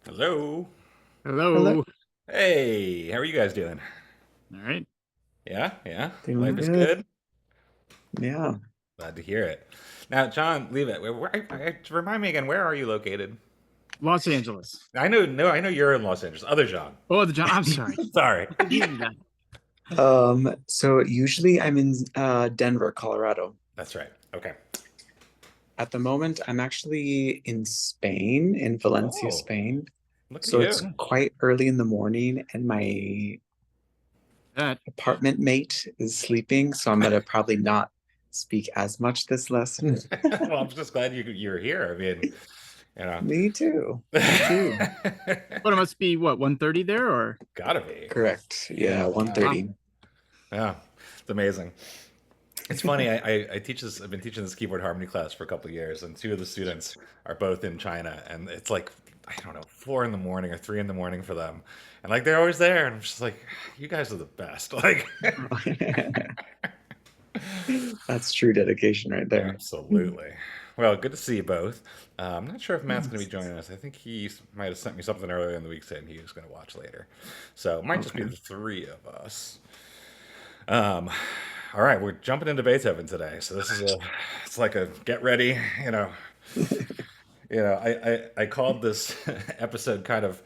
Hello. Hello. Hello. Hey, how are you guys doing? All right. Yeah, yeah. Doing Life is good. good. Yeah. Glad to hear it. Now, John, leave it. Remind me again, where are you located? Los Angeles. I know, no, I know you're in Los Angeles. Other John. Oh, the John. I'm sorry. Sorry. I confused that. So usually I'm in Denver, Colorado. That's right. Okay. At the moment, I'm actually in Spain, in Valencia, Oh, Spain. look at So it's you. Yeah, quite early in the morning, and my that. apartment mate is sleeping, so I'm gonna probably not speak as much this lesson. Well, I'm just glad you're here. I mean, you know. Me too. Me too. But it must be what 1:30 there, or Gotta be. Correct. Yeah, Yeah, wow. wow. 1:30. Yeah, it's amazing. It's funny. I teach this. I've been teaching this keyboard harmony class for a couple of years, and two of the students are both in China, and it's like I don't know, 4 in the morning or 3 in the morning for them, and like they're always there, and I'm just like, you guys are the best. Like, That's true dedication right there. absolutely. Well, good to see you both. I'm not sure if Matt's going to be Yes. joining us. I think he might have sent me something earlier in the week saying he was going to watch later, so it might just be Okay. the three of us. Um, all right, we're jumping into Beethoven today, so this is it's like a get ready, you know. I called this episode kind of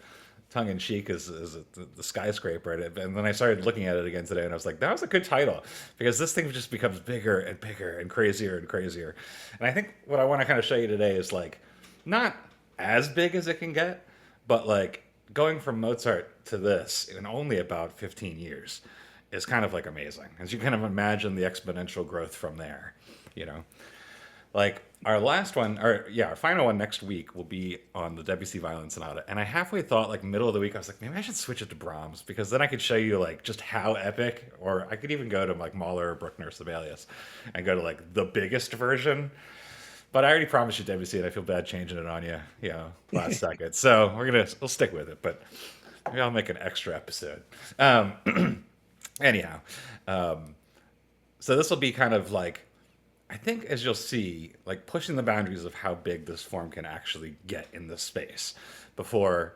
tongue in cheek as the skyscraper, and then I started looking at it again today, and I was like, that was a good title because this thing just becomes bigger and bigger and crazier and crazier. And I think what I want to kind of show you today is like not as big as it can get, but like going from Mozart to this in only about 15 years is kind of like amazing. As you kind of imagine the exponential growth from there, you know. Like our last one, or yeah, our final one next week will be on the Debussy Violin Sonata. And I halfway thought, like middle of the week, I was like, maybe I should switch it to Brahms because then I could show you like just how epic, or I could even go to like Mahler, or Bruckner, Sibelius, and go to like the biggest version. But I already promised you Debussy, and I feel bad changing it on you, last second. So we'll stick with it, but maybe I'll make an extra episode. Anyhow, um, so this will be kind of like I think, as you'll see, like pushing the boundaries of how big this form can actually get in this space before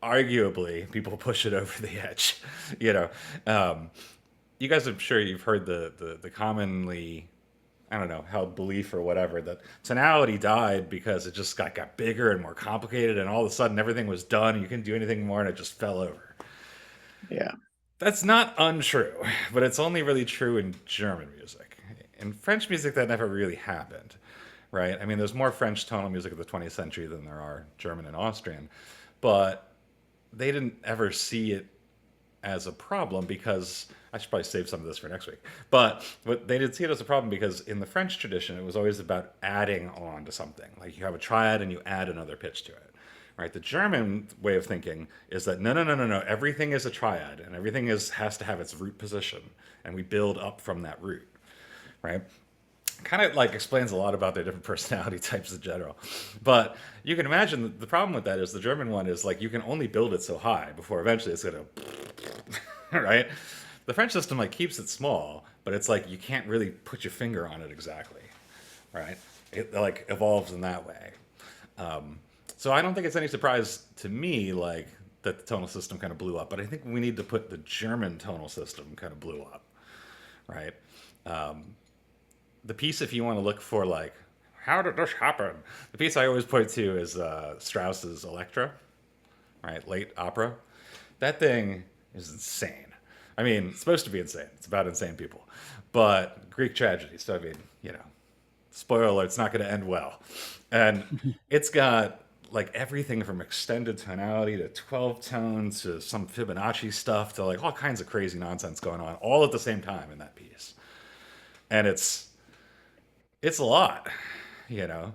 arguably people push it over the edge. you know, um, you guys, I'm sure you've heard the commonly, I don't know, held belief or whatever that tonality died because it just got bigger and more complicated, and all of a sudden everything was done and you couldn't do anything more and it just fell over. Yeah. That's not untrue, but it's only really true in German music. In French music, that never really happened, right? I mean, there's more French tonal music of the 20th century than there are German and Austrian, but they didn't ever see it as a problem because I should probably save some of this for next week. But they did see it as a problem because in the French tradition, it was always about adding on to something. Like you have a triad and you add another pitch to it. Right? The German way of thinking is that no, no, no, no, no. Everything is a triad, and everything is has to have its root position, and we build up from that root. Right? Kind of like explains a lot about their different personality types in general. But you can imagine the problem with that is the German one is like you can only build it so high before eventually it's gonna right. The French system like keeps it small, but it's like you can't really put your finger on it exactly, right? It like evolves in that way. So I don't think it's any surprise to me like that the tonal system kind of blew up, but I think we need to put the German tonal system kind of blew up, right? The piece, if you want to look for like how did this happen, the piece I always point to is Strauss's Electra, right? Late opera. That thing is insane. I mean, it's supposed to be insane. It's about insane people, but Greek tragedy. So I mean, spoiler alert, it's not going to end well. And it's got like everything from extended tonality to 12 tones to some Fibonacci stuff to like all kinds of crazy nonsense going on all at the same time in that piece. And it's a lot, you know.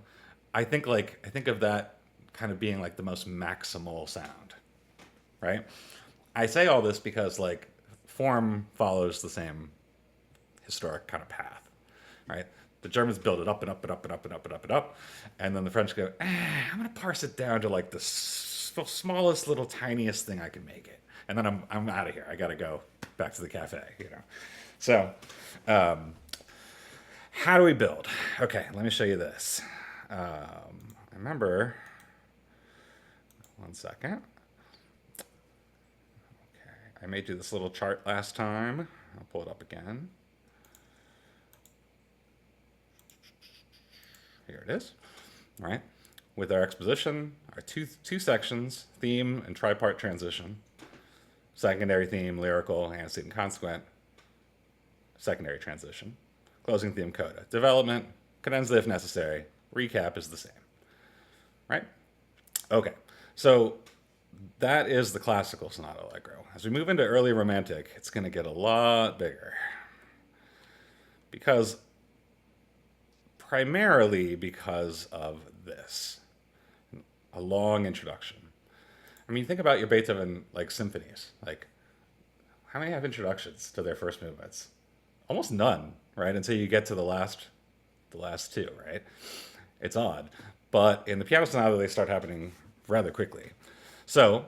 I think of that kind of being like the most maximal sound, right? I say all this because like form follows the same historic kind of path, right? The Germans build it up and up and up and up and up and up and up, and then the French go, I'm gonna parse it down to like the smallest little tiniest thing I can make it, and then I'm out of here. I gotta go back to the cafe. So, um, how do we build? Okay, let me show you this. I remember 1 second. Okay, I made you this little chart last time. I'll pull it up again. Here it is. All right. With our exposition, our two sections, theme and tripart transition, secondary theme, lyrical, antecedent, consequent, secondary transition, closing theme, coda, development, cadenza if necessary, recap is the same, right? Okay, so that is the classical Sonata Allegro. As we move into early romantic, it's going to get a lot bigger primarily because of this, a long introduction. I mean, think about your Beethoven like symphonies. Like, how many have introductions to their first movements? Almost none, right? Until you get to the last two, right? It's odd, but in the piano sonata they start happening rather quickly. So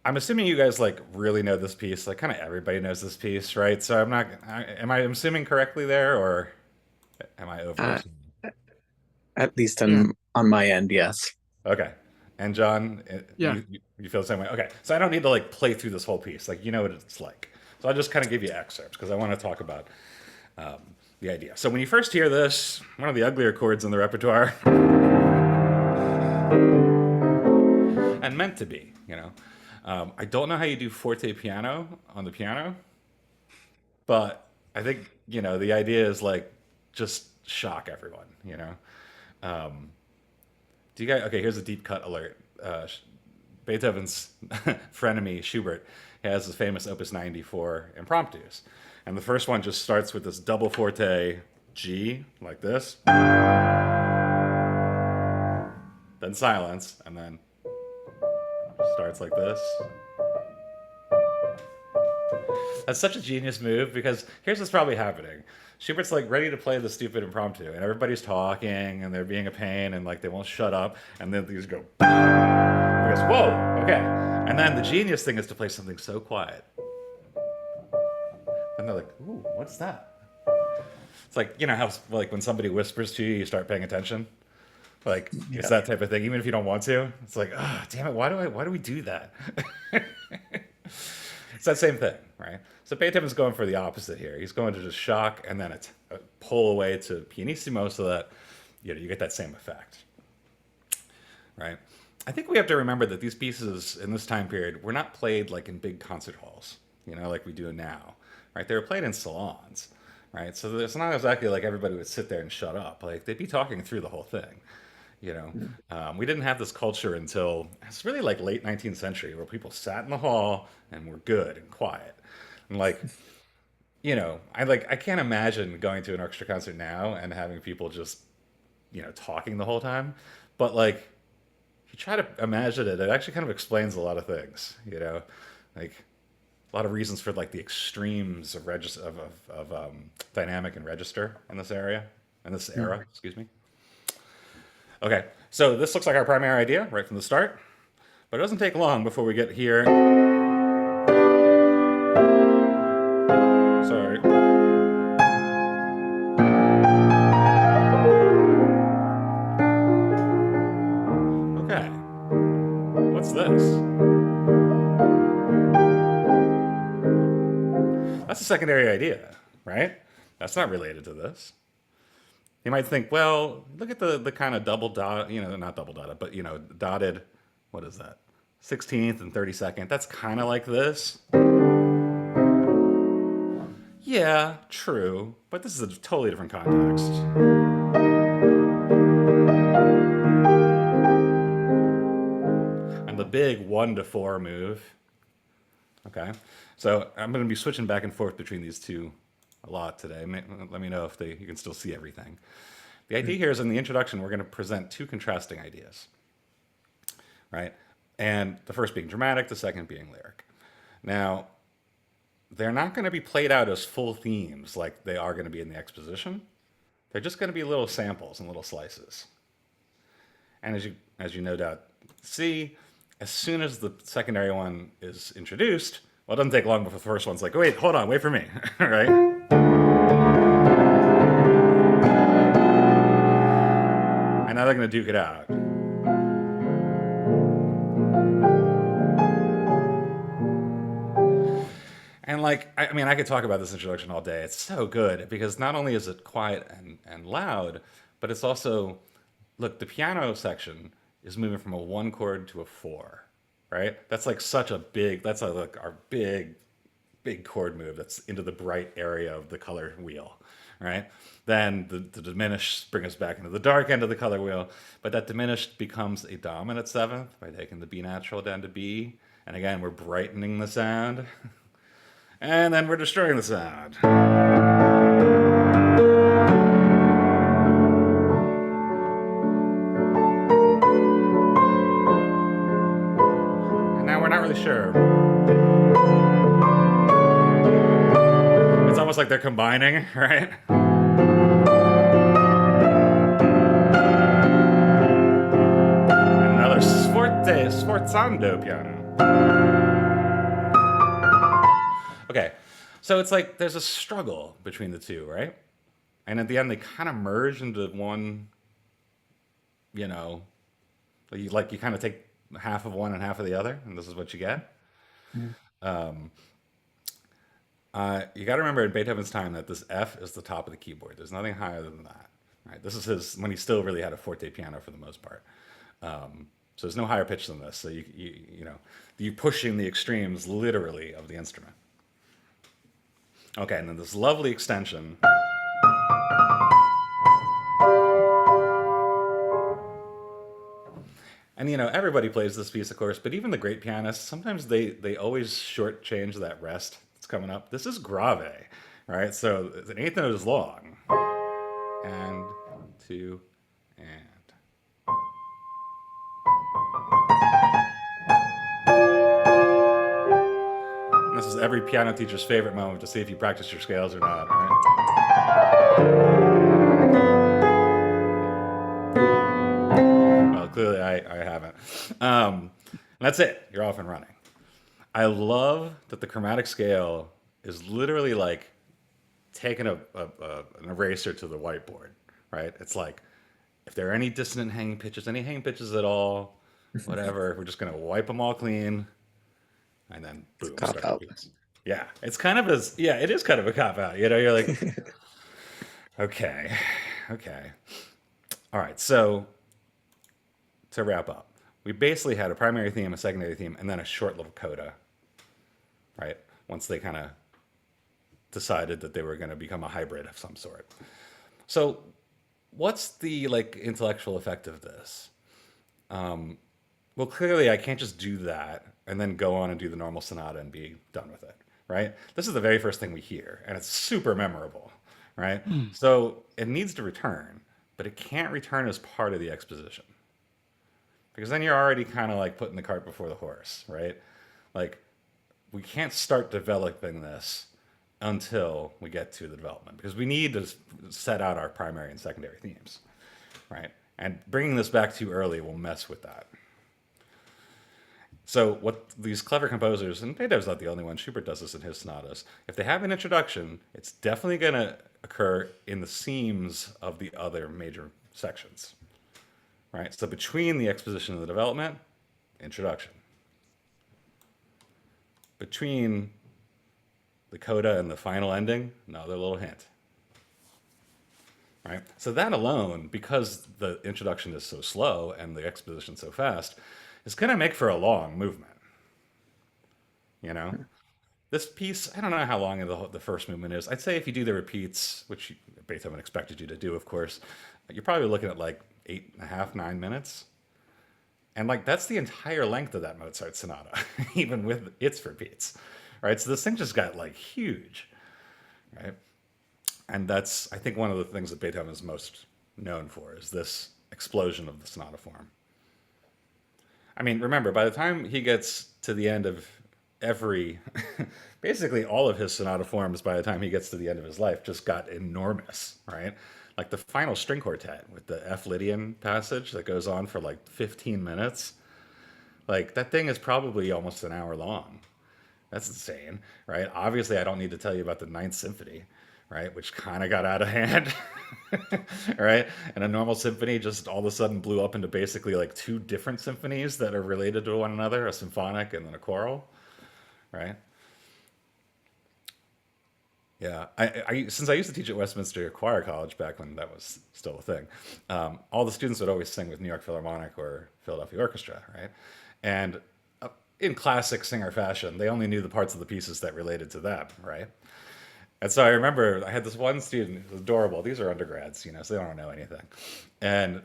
I'm assuming you guys like really know this piece. Like, kind of everybody knows this piece, right? So am I assuming correctly there, or am I over? At least Yeah. on my end, yes. Okay. And John, Yeah. you feel the same way? Okay. So I don't need to like play through this whole piece. Like, you know what it's like. So I'll just kind of give you excerpts because I want to talk about the idea. So when you first hear this, one of the uglier chords in the repertoire, and meant to be, you know. I don't know how you do forte piano on the piano, but I think, you know, the idea is like just shock everyone, you know. Do you guys? Okay, here's a deep cut alert. Beethoven's frenemy Schubert has his famous Opus 94 impromptus, and the first one just starts with this double forte G like this, then silence, and then starts like this. That's such a genius move because here's what's probably happening. Schubert's like ready to play the stupid impromptu, and everybody's talking, and they're being a pain, and like they won't shut up, and then these go. He goes, whoa, okay. And then the genius thing is to play something so quiet, and they're like, ooh, what's that? It's like, you know how like when somebody whispers to you, you start paying attention. Like it's that type of thing, even if you don't want to. It's like, ah, oh, damn it, why do we do that? It's that same thing, right? So Beethoven's going for the opposite here. He's going to just shock and then a pull away to pianissimo so that you get that same effect, right? I think we have to remember that these pieces in this time period were not played like in big concert halls, like we do now, right? They were played in salons, right? So it's not exactly like everybody would sit there and shut up. Like they'd be talking through the whole thing. We didn't have this culture until it's really like late 19th century where people sat in the hall and were good and quiet. And like, I can't imagine going to an orchestra concert now and having people just, talking the whole time. But like, if you try to imagine it, it actually kind of explains a lot of things, like a lot of reasons for like the extremes of dynamic and register in this area, excuse me. Okay, so this looks like our primary idea right from the start, but it doesn't take long before we get here. Sorry. Okay, what's this? That's a secondary idea, right? That's not related to this. You might think, well, look at the kind of double dot, not double dotted, but, dotted, what is that? 16th and 32nd. That's kind of like this. Yeah, true. But this is a totally different context. And the big 1-4 move. Okay. So I'm going to be switching back and forth between these two a lot today. Let me know if you can still see everything. The idea here is in the introduction, we're going to present two contrasting ideas, right? And the first being dramatic, the second being lyric. Now, they're not going to be played out as full themes like they are going to be in the exposition. They're just going to be little samples and little slices. And as you no doubt see, as soon as the secondary one is introduced, well, it doesn't take long before the first one's like, oh, wait, hold on, wait for me, right? And now they're going to duke it out. And like, I mean, I could talk about this introduction all day. It's so good because not only is it quiet and loud, but it's also, look, the piano section is moving from a one chord to a four, right? That's like such a big, that's like our big chord move that's into the bright area of the color wheel, right? Then the diminished bring us back into the dark end of the color wheel, but that diminished becomes a dominant seventh by taking the B natural down to B. And again, we're brightening the sound. And then we're destroying the sound. And now we're not really sure. It's almost like they're combining, right? And another sforzando piano. Okay, so it's like there's a struggle between the two, right? And at the end, they kind of merge into one, you know, you kind of take half of one and half of the other, and this is what you get. Mm. You got to remember in Beethoven's time that this F is the top of the keyboard. There's nothing higher than that, right? This is his when he still really had a forte piano for the most part. So there's no higher pitch than this. So you know, you're pushing the extremes literally of the instrument. Okay, and then this lovely extension. And you know, everybody plays this piece, of course, but even the great pianists, sometimes they always shortchange that rest that's coming up. This is grave, right? So an eighth note is long. And two, and. And this is every piano teacher's favorite moment to see if you practice your scales or not, right? Well, clearly I haven't. That's it. You're off and running. I love that the chromatic scale is literally like taking an eraser to the whiteboard, right? It's like, if there are any dissonant hanging pitches, any hanging pitches at all, whatever, we're just going to wipe them all clean. And then boom, Cop start the out. piece. Yeah, it's kind of it is kind of a cop out. You know, you're like, okay. All right, so to wrap up, we basically had a primary theme, a secondary theme, and then a short little coda, right? Once they kind of decided that they were going to become a hybrid of some sort. So what's the like intellectual effect of this? Well, clearly I can't just do that and then go on and do the normal sonata and be done with it, right? This is the very first thing we hear, and it's super memorable, right? So it needs to return, but it can't return as part of the exposition. Because then you're already kind of like putting the cart before the horse, right? Like, we can't start developing this until we get to the development, because we need to set out our primary and secondary themes, right? And bringing this back too early will mess with that. So what these clever composers, and Beethoven's not the only one, Schubert does this in his sonatas, if they have an introduction, it's definitely going to occur in the seams of the other major sections, right? So between the exposition and the development, introduction. Between the coda and the final ending, another little hint, right? So that alone, because the introduction is so slow and the exposition so fast, is going to make for a long movement. You know, this piece, I don't know how long the first movement is. I'd say if you do the repeats, which Beethoven expected you to do, of course, you're probably looking at like 8.5, 9 minutes. And like that's the entire length of that Mozart sonata, even with its repeats, right? So this thing just got like huge, right? And that's, I think, one of the things that Beethoven is most known for is this explosion of the sonata form. I mean, remember, by the time he gets to the end of every, basically all of his sonata forms, by the time he gets to the end of his life, just got enormous, right? Like the final string quartet with the F Lydian passage that goes on for like 15 minutes. Like that thing is probably almost an hour long. That's insane, right? Obviously, I don't need to tell you about the Ninth Symphony, right? Which kind of got out of hand, right? And a normal symphony just all of a sudden blew up into basically like two different symphonies that are related to one another, a symphonic and then a choral, right? Yeah, since I used to teach at Westminster Choir College back when that was still a thing, all the students would always sing with New York Philharmonic or Philadelphia Orchestra, right? And uh, in classic singer fashion, they only knew the parts of the pieces that related to them, right? And so I remember I had this one student who was adorable. These are undergrads, so they don't know anything. And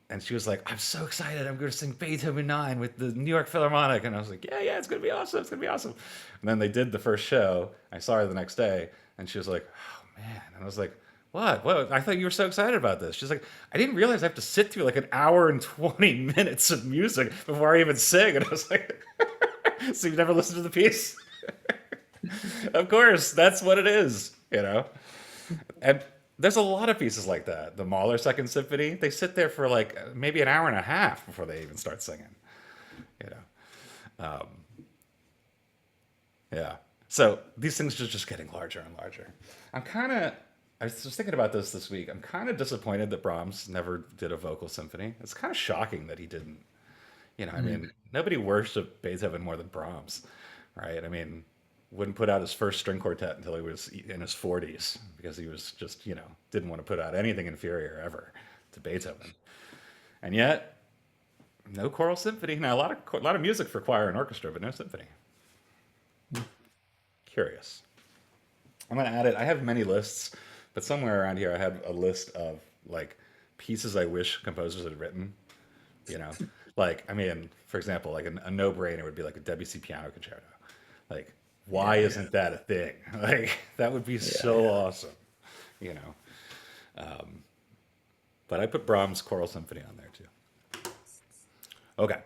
and she was like, "I'm so excited! I'm going to sing Beethoven 9 with the New York Philharmonic." And I was like, "Yeah, yeah, it's going to be awesome! It's going to be awesome!" And then they did the first show. I saw her the next day, and she was like, "Oh man!" And I was like, "What? What? I thought you were so excited about this." She's like, "I didn't realize I have to sit through like an hour and 20 minutes of music before I even sing." And I was like, "So you've never listened to the piece?" Of course, that's what it is. And there's a lot of pieces like that. The Mahler Second Symphony, they sit there for like maybe an hour and a half before they even start singing. You know, um, yeah. So these things are just getting larger and larger. I was just thinking about this week. I'm kind of disappointed that Brahms never did a vocal symphony. It's kind of shocking that he didn't. I Mm. mean, nobody worshipped Beethoven more than Brahms, right? I mean, wouldn't put out his first string quartet until he was in his 40s because he was just, didn't want to put out anything inferior ever to Beethoven. And yet, no choral symphony. Now, a lot of music for choir and orchestra, but no symphony. Curious. I'm gonna add it. I have many lists, but somewhere around here I have a list of like pieces I wish composers had written. You know, like I mean, for example, like a no-brainer would be like a Debussy piano concerto. Like, why Yeah, isn't that a thing? Like, that would be yeah, so yeah. awesome. You know, but I put Brahms' choral symphony on there too. Okay,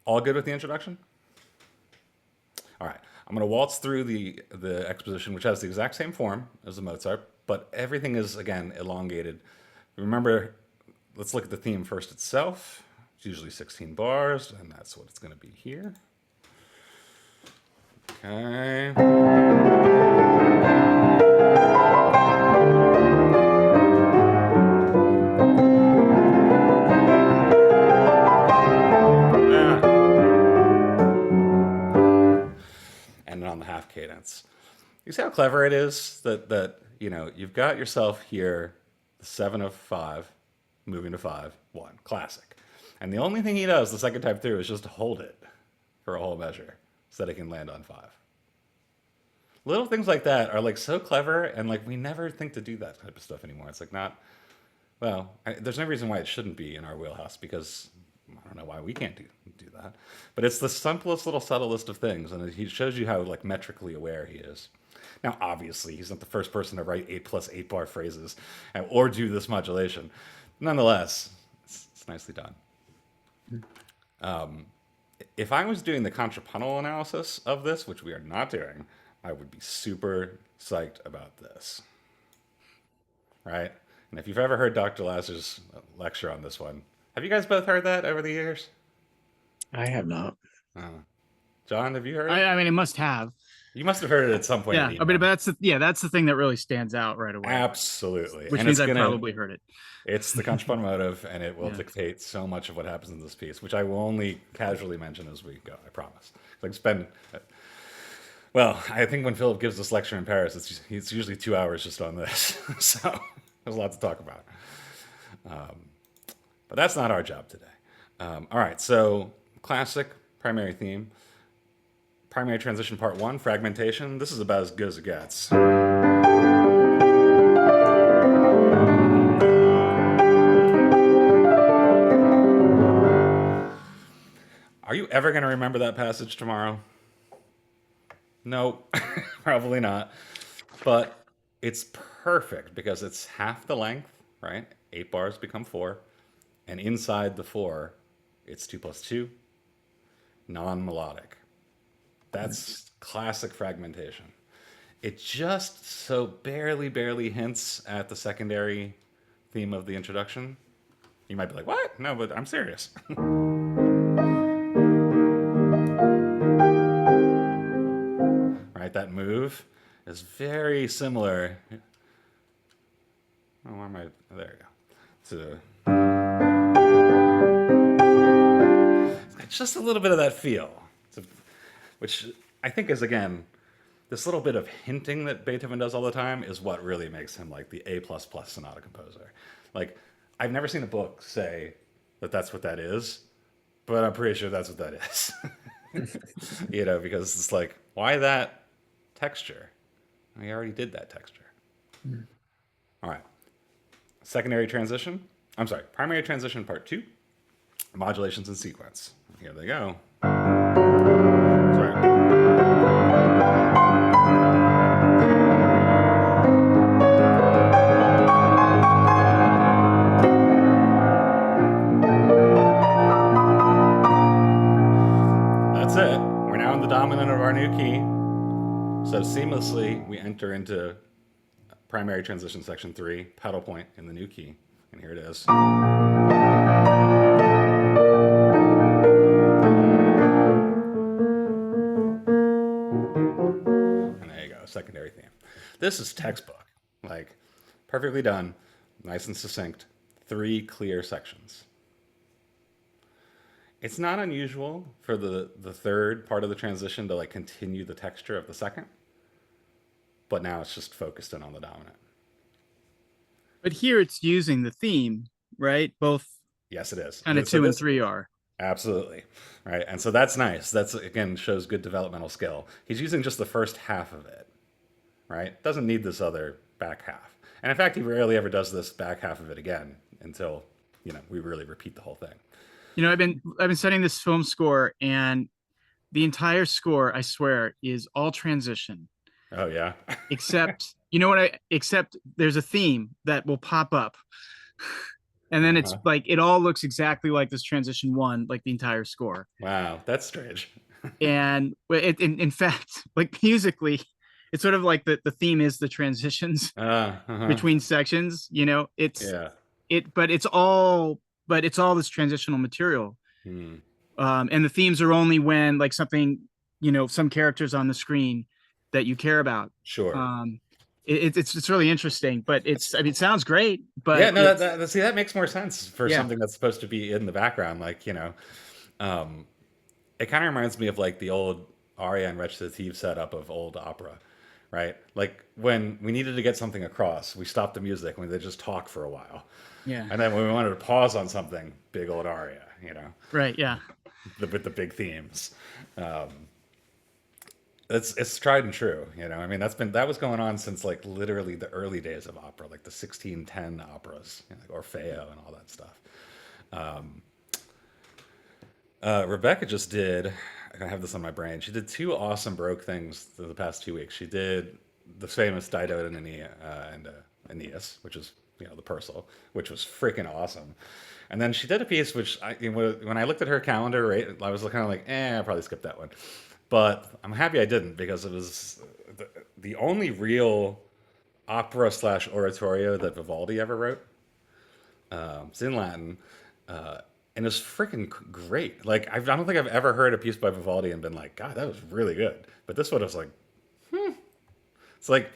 all good with the introduction. All right, I'm gonna waltz through the exposition, which has the exact same form as the Mozart, but everything is again elongated. Remember, let's look at the theme first itself. It's usually 16 bars, and that's what it's gonna be here. Okay. Ah, and then on the half cadence. You see how clever it is that you've got yourself here, the 7 of 5, moving to 5, 1, classic, and the only thing he does the second time through is just hold it for a whole measure so that it can land on 5. Little things like that are like so clever, and like we never think to do that type of stuff anymore. It's like not well. There's no reason why it shouldn't be in our wheelhouse because I don't know why we can't do that. But it's the simplest little subtlest of things, and he shows you how like metrically aware he is. Now, obviously, he's not the first person to write 8+8 bar phrases or do this modulation. Nonetheless, it's nicely done. If I was doing the contrapuntal analysis of this, which we are not doing, I would be super psyched about this, right? And if you've ever heard Dr. Lasser's lecture on this one, have you guys both heard that over the years? I have not. Uh, John, have you heard I, it? I mean, it must have. You must have heard it at some point in Yeah, the I mean, but evening. that's the thing that really stands out right away, Absolutely. which And means it's I gonna probably heard it. it's the contrapuntal motive and it will Yeah. dictate so much of what happens in this piece, which I will only casually mention as we go, I promise. Like spend well, I think when Philip gives this lecture in Paris, it's usually 2 hours just on this. So there's a lot to talk about. But that's not our job today. All right, so classic primary theme. Primary transition part 1, fragmentation. This is about as good as it gets. Are you ever going to remember that passage tomorrow? No, probably not. But it's perfect because it's half the length, right? 8 bars become 4. And inside the 4, it's 2+2, non melodic. That's classic fragmentation. It just so barely hints at the secondary theme of the introduction. You might be like, what? No, but I'm serious. Right? That move is very similar. Oh, where am I? Oh, there you go. It's got just a little bit of that feel, which I think is, again, this little bit of hinting that Beethoven does all the time is what really makes him like the A plus plus sonata composer. Like, I've never seen a book say that that's what that is, but I'm pretty sure that's what that is. Because it's like, why that texture? We already did that texture. All right. Secondary transition. I'm sorry, primary transition part 2, modulations and sequence. Here they go. Sorry. That's it. We're now in the dominant of our new key. So seamlessly, we enter into primary transition section 3, pedal point in the new key. And here it is. And there you go, secondary theme. This is textbook. Like, perfectly done, nice and succinct, 3 clear sections. It's not unusual for the third part of the transition to like continue the texture of the second, but now it's just focused in on the dominant. But here it's using the theme, right? Both Yes, it is. kind of 2 and 3 are. Absolutely. Right. And so that's nice. That's, again, shows good developmental skill. He's using just the first half of it, right? Doesn't need this other back half. And in fact, he rarely ever does this back half of it again until, we really repeat the whole thing. I've been studying this film score, and the entire score, I swear, is all transition. Oh, yeah. Except, except there's a theme that will pop up. And then it's like, it all looks exactly like this transition 1, like the entire score. Wow, that's strange. And in fact, like musically, it's sort of like the theme is the transitions between sections, but it's all this transitional material. And the themes are only when like something, some characters on the screen that you care about. Sure. It's really interesting, but it sounds great, but yeah, no, that makes more sense for something that's supposed to be in the background. Like, it kind of reminds me of like the old aria and recitative setup of old opera, right? Like when we needed to get something across, we stopped the music and they just talk for a while. Yeah. And then when we wanted to pause on something, big old aria, Right, yeah. With the big themes. It's tried and true, I mean, that was going on since like literally the early days of opera, like the 1610 operas, like Orfeo and all that stuff. Rebecca just did, I have this on my brain, she did 2 awesome Baroque things the past 2 weeks. She did the famous Dido and Aeneas, which is, the Purcell, which was freaking awesome. And then she did a piece which, when I looked at her calendar, right, I was kind of like, I'll probably skip that one. But I'm happy I didn't, because it was the only real opera / oratorio that Vivaldi ever wrote. It's in Latin. And it's freaking great. Like, I don't think I've ever heard a piece by Vivaldi and been like, God, that was really good. But this one was like, It's like,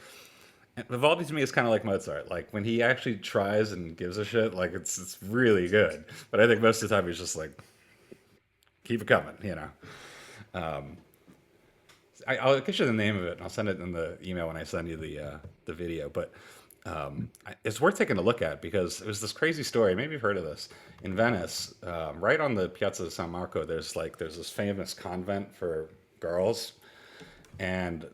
Vivaldi to me is kind of like Mozart. Like, when he actually tries and gives a shit, like, it's really good. But I think most of the time he's just like, keep it coming, I'll get you the name of it, and I'll send it in the email when I send you the video. But it's worth taking a look at, because it was this crazy story. Maybe you've heard of this. In Venice, right on the Piazza di San Marco, there's this famous convent for girls, and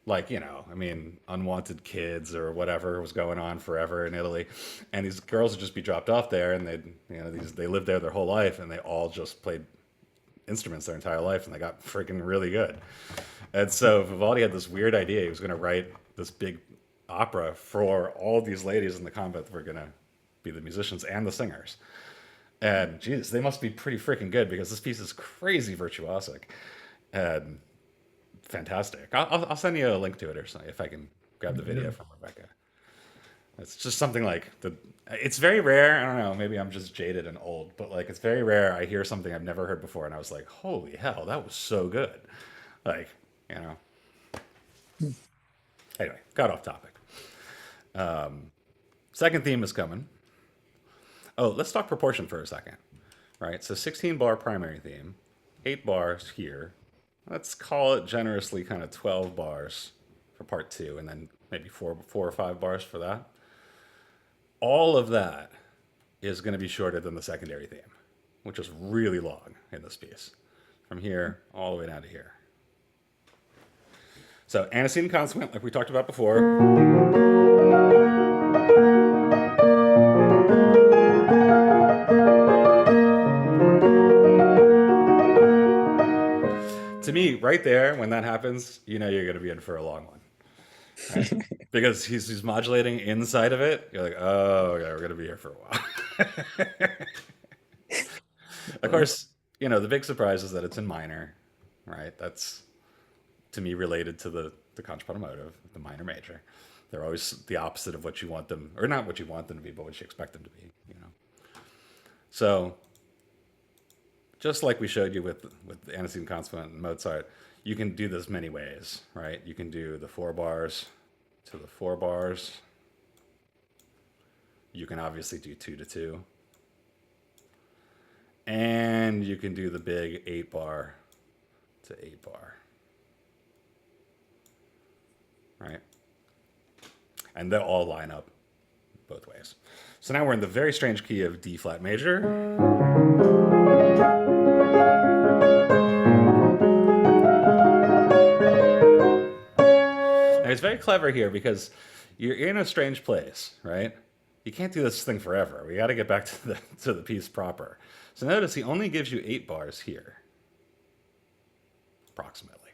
I mean, unwanted kids or whatever was going on forever in Italy, and these girls would just be dropped off there, and they lived there their whole life, and they all just played instruments their entire life, and they got freaking really good. And so Vivaldi had this weird idea. He was going to write this big opera for all these ladies in the convent that were going to be the musicians and the singers. And geez, they must be pretty freaking good, because this piece is crazy virtuosic and fantastic. I'll send you a link to it or something if I can grab the video from Rebecca. It's just something like it's very rare. I don't know, maybe I'm just jaded and old, but like, it's very rare I hear something I've never heard before and I was like, holy hell, that was so good. Like, Anyway, got off topic. Second theme is coming. Oh, let's talk proportion for a second. Right, so 16 bar primary theme, 8 bars here. let's call it generously kind of 12 bars for part 2, and then maybe four or 5 bars for that. All of that is going to be shorter than the secondary theme, which is really long in this piece, from here all the way down to here. So antecedent consequent, like we talked about before. To me, right there, when that happens, you know you're going to be in for a long one. Right? Because he's modulating inside of it. You're like, oh, yeah, we're going to be here for a while. Of course, you know, the big surprise is that it's in minor, right? That's, to me, related to the contrapuntal motive, the minor major. They're always the opposite of what you want them, or not what you want them to be, but what you expect them to be, you know? So, just like we showed you with the antecedent consequent and Mozart, you can do this many ways, right? You can do the 4 bars to the 4 bars. You can obviously do 2 to 2. And you can do the big 8 bar to 8 bar. Right? And they'll all line up both ways. So now we're in the very strange key of D flat major. Now it's very clever here because you're in a strange place, right? You can't do this thing forever. We got to get back to the piece proper. So notice he only gives you 8 bars here, approximately.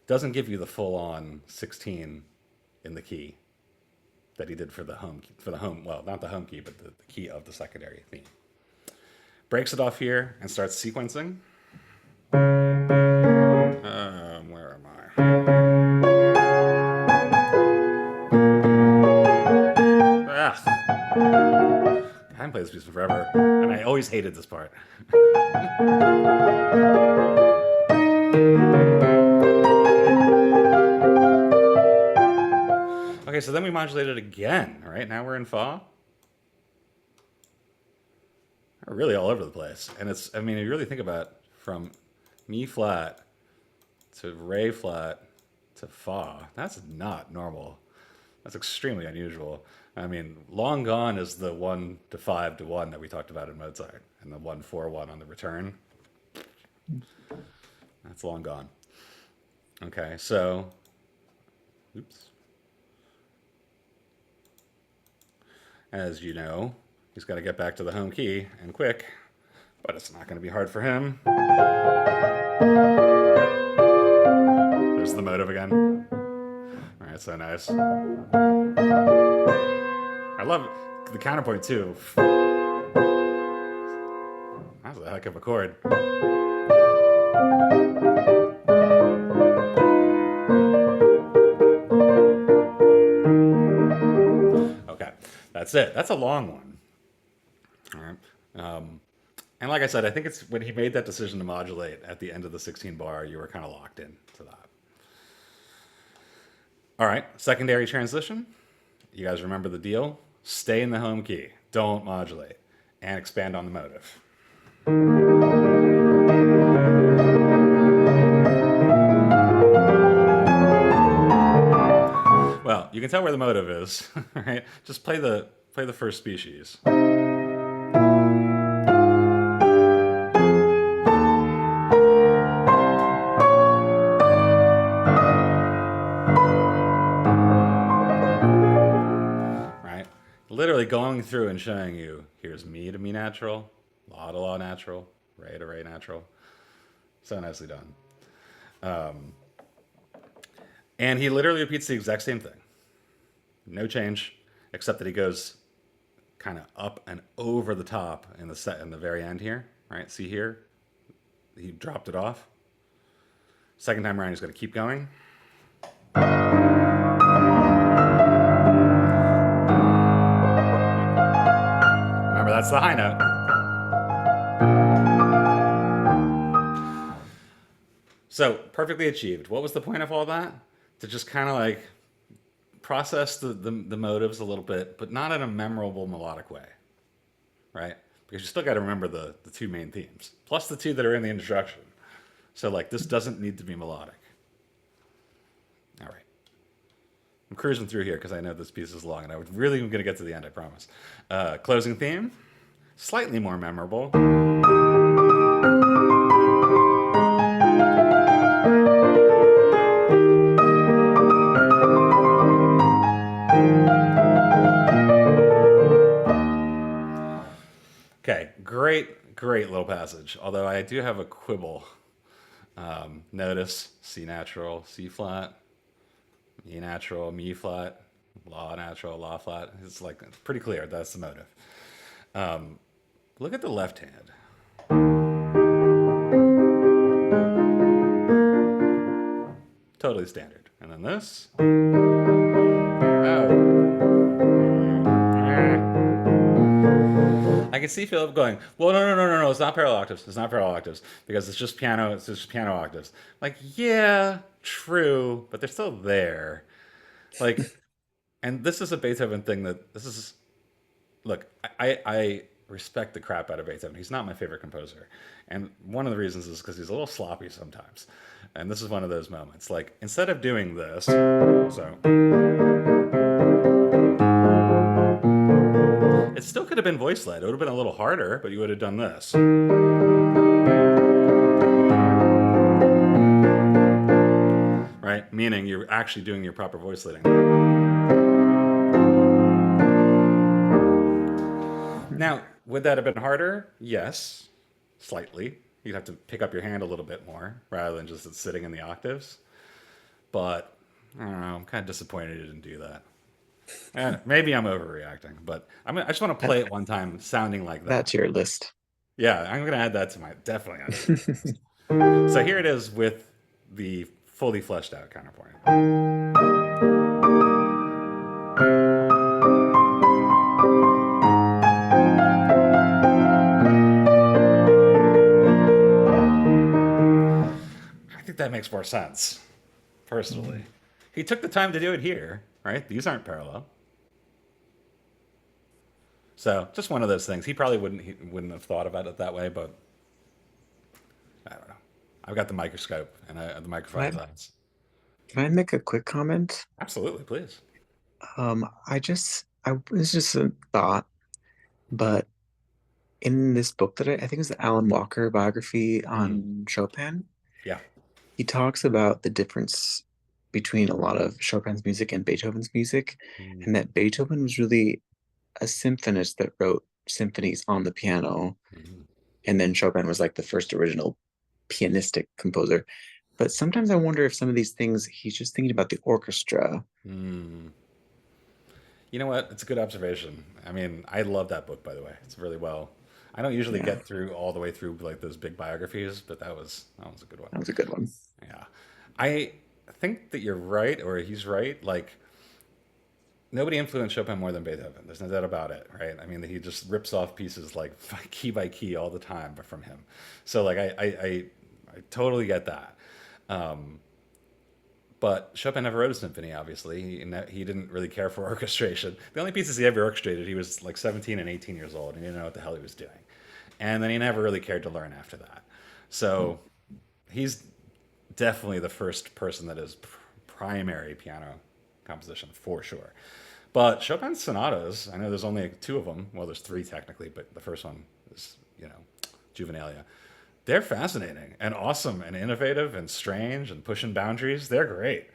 Doesn't give you the full-on 16 in the key that he did for the home, well, not the home key, but the key of the secondary theme. Breaks it off here and starts sequencing. Where am I? I haven't played this piece forever, and I always hated this part. Okay, so then we modulate it again, right? Now we're in Fa. We're really all over the place. And it's, I mean, if you really think about it, from Mi flat to Re flat to Fa, that's not normal. That's extremely unusual. I mean, long gone is the 1 to 5 to 1 that we talked about in Mozart, and the 1 4 1 on the return. That's long gone. Okay, so, oops. As you know, he's got to get back to the home key and quick, but it's not going to be hard for him. There's the motive again. All right, so nice. I love the counterpoint too. That's a heck of a chord. Okay, that's it. That's a long one. All right. And like I said, I think it's when he made that decision to modulate at the end of the 16 bar, you were kind of locked in to that. All right, secondary transition. You guys remember the deal? Stay in the home key. Don't modulate. And expand on the motive. Well, you can tell where the motive is, right? Just play the first species. Right? Literally going through and showing you, here's Mi to Mi natural, La to La natural, Re to Re natural. So nicely done. And he literally repeats the exact same thing. No change, except that he goes kind of up and over the top in the very end here. Right? See here? He dropped it off. Second time around, he's going to keep going. Remember, that's the high note. So, perfectly achieved. What was the point of all that? To just kind of like process the motives a little bit, but not in a memorable melodic way, right? Because you still got to remember the 2 main themes, plus the 2 that are in the introduction, So like this doesn't need to be melodic. All right. I'm cruising through here because I know this piece is long, and I would really am going to get to the end, I promise. Closing theme, slightly more memorable. Okay, great little passage. Although I do have a quibble. Notice C natural, C flat, E natural, Mi flat, La natural, La flat. It's like it's pretty clear that's the motive. Look at the left hand. Totally standard. And then this. I can see Philip going, well, no, it's not parallel octaves. It's not parallel octaves because it's just piano. It's just piano octaves. Like, yeah, true, but they're still there. Like, and this is a Beethoven thing that this is. Look, I respect the crap out of Beethoven. He's not my favorite composer, and one of the reasons is because he's a little sloppy sometimes. And this is one of those moments. Like, instead of doing this, so. It still could have been voice led. It would have been a little harder, but you would have done this. Right? Meaning you're actually doing your proper voice leading. Now, would that have been harder? Yes, slightly. You'd have to pick up your hand a little bit more rather than just sitting in the octaves. But I don't know. I'm kind of disappointed you didn't do that. And maybe I'm overreacting, but I just want to play it one time sounding like that. That's your list. Yeah, I'm going to add that to my, definitely add it to my list. So here it is with the fully fleshed out counterpoint. I think that makes more sense, personally. He took the time to do it here, right? These aren't parallel. So just one of those things. He probably wouldn't have thought about it that way, but I don't know. I've got the microscope and the microphone lens. Can I make a quick comment? Absolutely, please. I was just a thought, but in this book that I think it was the Alan Walker biography on Chopin. Yeah. He talks about the difference between a lot of Chopin's music and Beethoven's music, and that Beethoven was really a symphonist that wrote symphonies on the piano, and then Chopin was like the first original pianistic composer. But sometimes I wonder if some of these things he's just thinking about the orchestra. You know what? It's a good observation. I mean, I love that book, by the way. It's really well. I don't usually get through all the way through like those big biographies, but that was a good one. That was a good one. Yeah. I think that you're right, or he's right. Like, nobody influenced Chopin more than Beethoven. There's no doubt about it, right? I mean, he just rips off pieces like key by key all the time from him. So like, I totally get that. But Chopin never wrote a symphony, obviously. He didn't really care for orchestration. The only pieces he ever orchestrated, he was like 17 and 18 years old, and he didn't know what the hell he was doing. And then he never really cared to learn after that. So he's definitely the first person that is primary piano composition, for sure. But Chopin's sonatas, I know there's only two of them. Well, there's three technically, but the first one is, Juvenilia. They're fascinating and awesome and innovative and strange and pushing boundaries. They're great.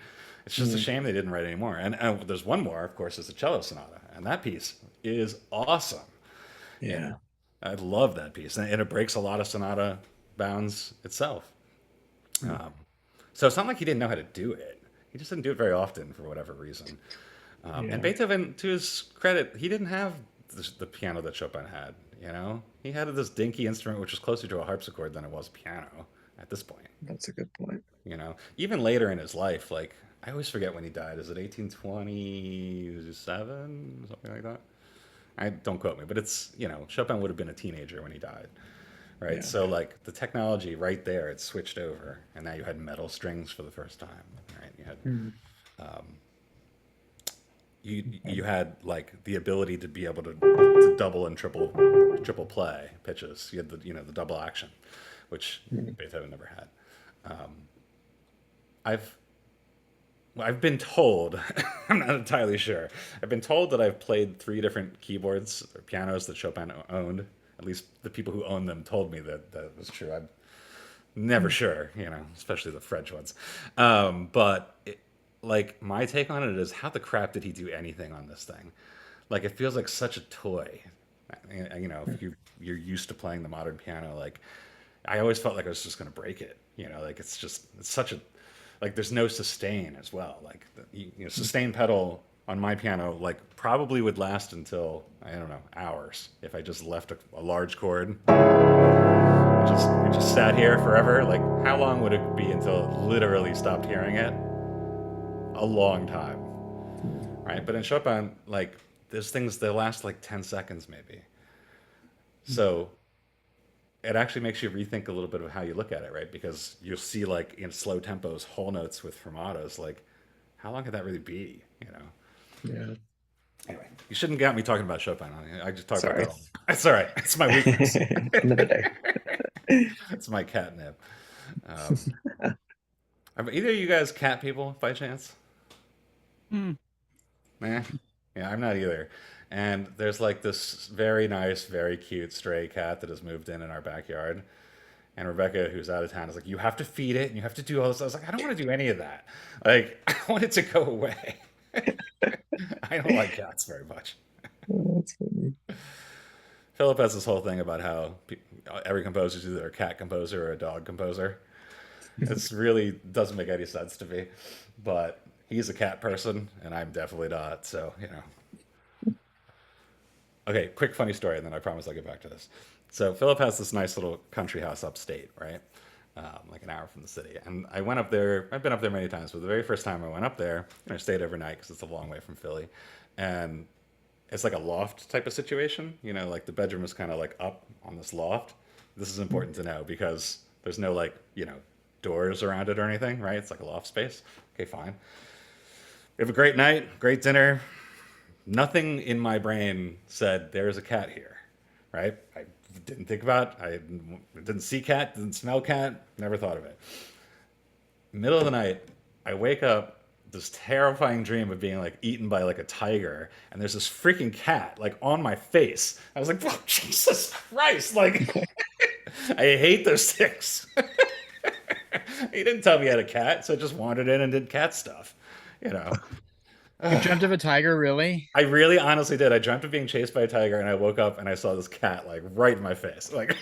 It's just a shame they didn't write any more. And there's one more, of course, is the cello sonata. And that piece is awesome. Yeah. I love that piece. And it breaks a lot of sonata bounds itself. So it's not like he didn't know how to do it. He just didn't do it very often for whatever reason. And Beethoven, to his credit, he didn't have the piano that Chopin had. He had this dinky instrument which was closer to a harpsichord than it was piano at this point. That's a good point. Even later in his life, like I always forget when he died. Is it 1827, something like that? I don't quote me, but it's Chopin would have been a teenager when he died, right? Yeah. So like the technology right there, it switched over, and now you had metal strings for the first time, right? You had. You had like the ability to be able to double and triple play pitches. You had the double action, which Beethoven never had. I've been told, I'm not entirely sure. I've been told that I've played 3 different keyboards or pianos that Chopin owned. At least the people who owned them told me that that was true. I'm never sure, especially the French ones. But like my take on it is, how the crap did he do anything on this thing? Like it feels like such a toy. If you're used to playing the modern piano, like I always felt like I was just going to break it. Like it's such a like there's no sustain as well. Like sustain pedal on my piano like probably would last until I don't know hours if I just left a large chord. We just sat here forever. Like how long would it be until it literally stopped hearing it? A long time, right? But in Chopin, like there's things that last like 10 seconds maybe. So it actually makes you rethink a little bit of how you look at it, right? Because you'll see like in slow tempos, whole notes with fermatas, like how long could that really be? Yeah. Anyway, you shouldn't get me talking about Chopin. I just talk Sorry. about that. It's all right. It's my weakness. Another day. It's my catnip. Are either of you guys cat people by chance? Mm. Nah. Yeah, I'm not either. And there's like this very nice, very cute stray cat that has moved in our backyard. And Rebecca, who's out of town, is like, you have to feed it and you have to do all this. I was like, I don't want to do any of that. Like, I want it to go away. I don't like cats very much. Oh, that's funny. Philip has this whole thing about how every composer is either a cat composer or a dog composer. This really doesn't make any sense to me. But he's a cat person, and I'm definitely not. So, Okay, quick funny story, and then I promise I'll get back to this. So Philip has this nice little country house upstate, right? Like an hour from the city. And I went up there. I've been up there many times, but the very first time I went up there, I stayed overnight because it's a long way from Philly. And it's like a loft type of situation. Like the bedroom is kind of like up on this loft. This is important to know because there's no like, doors around it or anything, right? It's like a loft space. Okay, fine. We have a great night, great dinner. Nothing in my brain said there's a cat here, right? I didn't think about it. I didn't see cat, didn't smell cat, never thought of it. Middle of the night, I wake up, this terrifying dream of being like eaten by like a tiger, and there's this freaking cat like on my face. I was like, oh, Jesus Christ, like I hate those things. He didn't tell me he had a cat, so I just wandered in and did cat stuff, You dreamt of a tiger, really? I really honestly did. I dreamt of being chased by a tiger, and I woke up and I saw this cat like right in my face. Like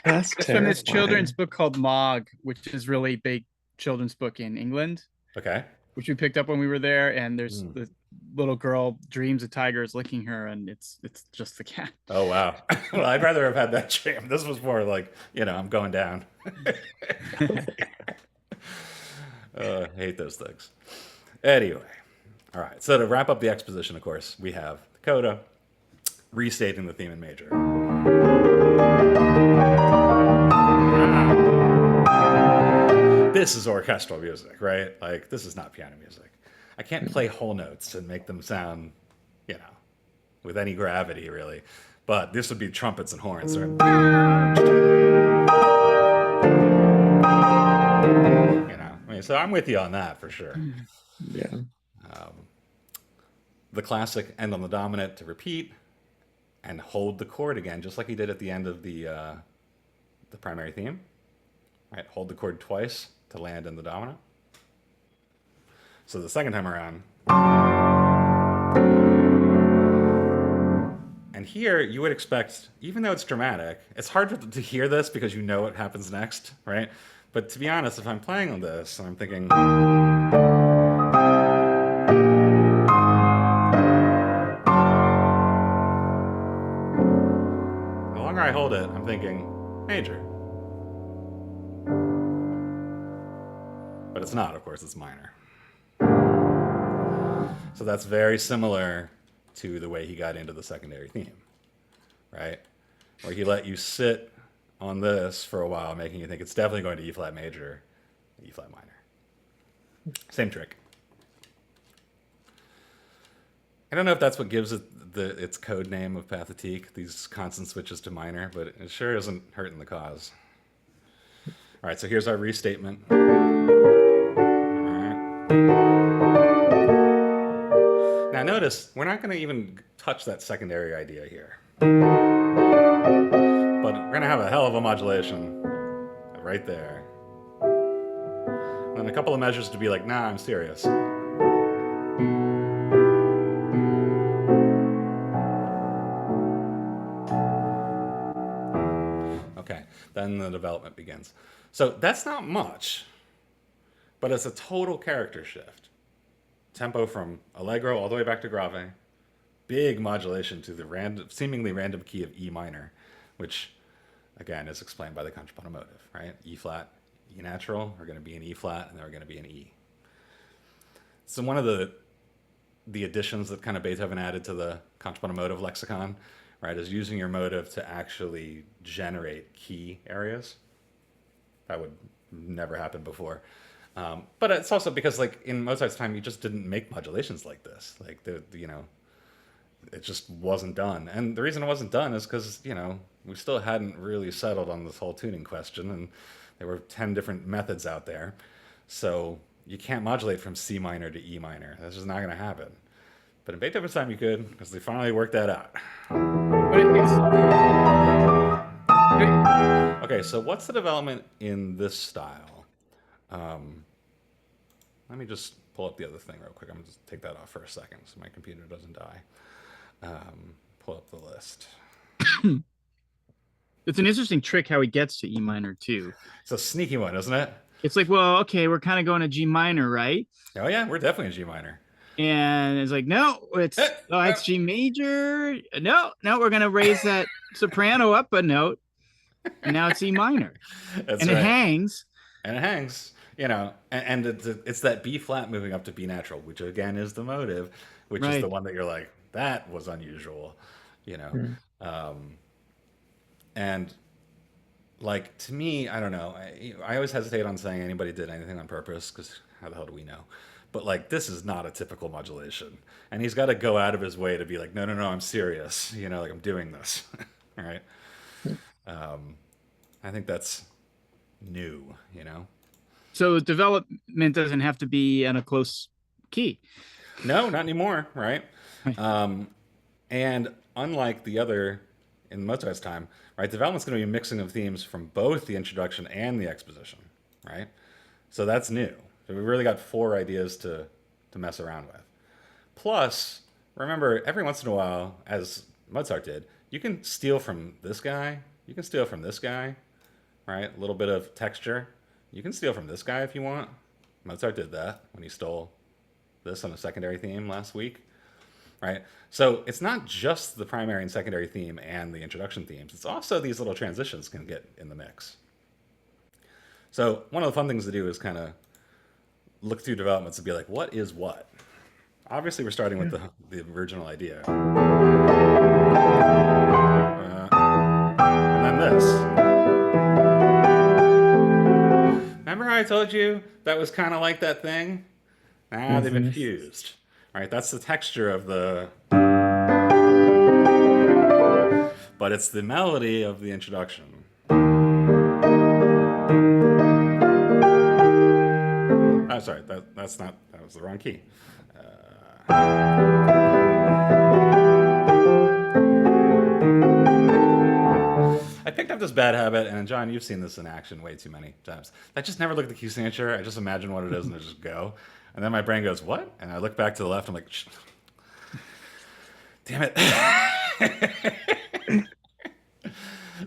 That's It's terrifying. from this children's book called Mog, which is really big children's book in England. Okay. Which we picked up when we were there, and there's the little girl dreams a tiger is licking her, and it's just the cat. Oh wow. Well, I'd rather have had that dream. This was more like, I'm going down. I hate those things. Anyway. All right, so to wrap up the exposition, of course, we have the coda, restating the theme in major. This is orchestral music, right? Like, this is not piano music. I can't play whole notes and make them sound, with any gravity, really. But this would be trumpets and horns. So I'm with you on that for sure. Yeah. The classic end on the dominant to repeat and hold the chord again, just like he did at the end of the primary theme. Right, hold the chord twice to land in the dominant. So the second time around. And here you would expect, even though it's dramatic, it's hard to hear this because you know what happens next, right? But to be honest, if I'm playing on this and I'm thinking... I hold it, I'm thinking major. But it's not, of course, it's minor. So that's very similar to the way he got into the secondary theme, right? Where he let you sit on this for a while, making you think it's definitely going to E flat major, E flat minor. Same trick. I don't know if that's what gives it its code name of Pathétique, these constant switches to minor, but it sure isn't hurting the cause. right, so here's our restatement. Now notice, we're not going to even touch that secondary idea here. But we're going to have a hell of a modulation right there. And a couple of measures to be like, nah, I'm serious. Okay, then the development begins. So that's not much, but it's a total character shift. Tempo from Allegro all the way back to Grave. Big modulation to the seemingly random key of E minor, which, again, is explained by the contrapuntal motive, right? E flat, E natural are going to be an E flat, and they're going to be an E. So one of the additions that kind of Beethoven added to the contrapuntal motive lexicon, right, is using your motive to actually generate key areas. That would never happen before. But it's also because, like, in Mozart's time, you just didn't make modulations like this. Like, it just wasn't done. And the reason it wasn't done is because, we still hadn't really settled on this whole tuning question, and there were 10 different methods out there. So you can't modulate from C minor to E minor. That's just not going to happen. But in Beethoven's time, you could, because they finally worked that out. Okay, so what's the development in this style? Let me just pull up the other thing real quick. I'm going to take that off for a second so my computer doesn't die. Pull up the list. It's an interesting trick how he gets to E minor, too. It's a sneaky one, isn't it? It's like, well, okay, we're kind of going to G minor, right? Oh, yeah, we're definitely in G minor. And it's like, no, it's G major. No, we're going to raise that soprano up a note. And now it's E minor. That's and right. It hangs. And it hangs. And it's that B flat moving up to B natural, which again is the motive, which is the one that you're like, that was unusual, and like, to me, I don't know. I always hesitate on saying anybody did anything on purpose, because how the hell do we know? But like, this is not a typical modulation, and he's got to go out of his way to be like, no, I'm serious, like I'm doing this, all right? I think that's new, So development doesn't have to be in a close key. No, not anymore, right? And unlike the other in Mozart's time, right, development's going to be a mixing of themes from both the introduction and the exposition, right? So that's new. So we really got 4 ideas to mess around with. Plus, remember, every once in a while, as Mozart did, you can steal from this guy, you can steal from this guy, right? A little bit of texture. You can steal from this guy if you want. Mozart did that when he stole this on a secondary theme last week, right? So it's not just the primary and secondary theme and the introduction themes. It's also these little transitions can get in the mix. So one of the fun things to do is kind of look through developments and be like, what is what? Obviously, we're starting with the original idea. And then this. Remember how I told you that was kind of like that thing? Now they've been fused. Right, that's the texture of the... But it's the melody of the introduction. Oh, sorry, that was the wrong key. I picked up this bad habit, and John, you've seen this in action way too many times. I just never look at the key signature. I just imagine what it is, and I just go. And then my brain goes, what? And I look back to the left, I'm like, shh. Damn it.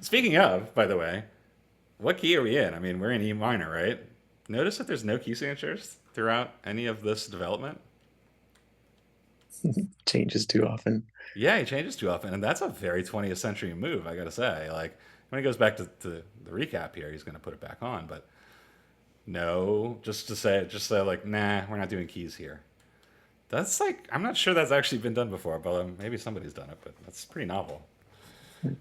Speaking of, by the way, what key are we in? I mean, we're in E minor, right? Notice that there's no key signatures throughout any of this development. Changes too often. Yeah, he changes too often, and that's a very 20th century move, I gotta say. Like, when he goes back to the recap here, he's gonna put it back on, but no, just to say like, nah, we're not doing keys here. That's like, I'm not sure that's actually been done before, but maybe somebody's done it, but that's pretty novel. Okay,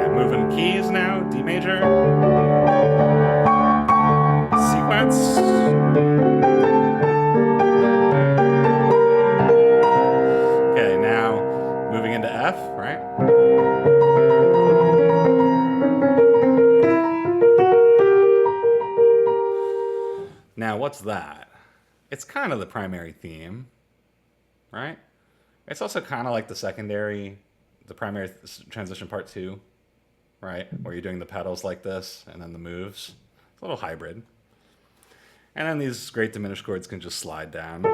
moving keys now, D major. Sequence. Okay, now moving into F, right? what's that? It's kind of the primary theme, right? It's also kind of like the primary transition part 2, right? Where you're doing the pedals like this and then the moves. It's a little hybrid. And then these great diminished chords can just slide down.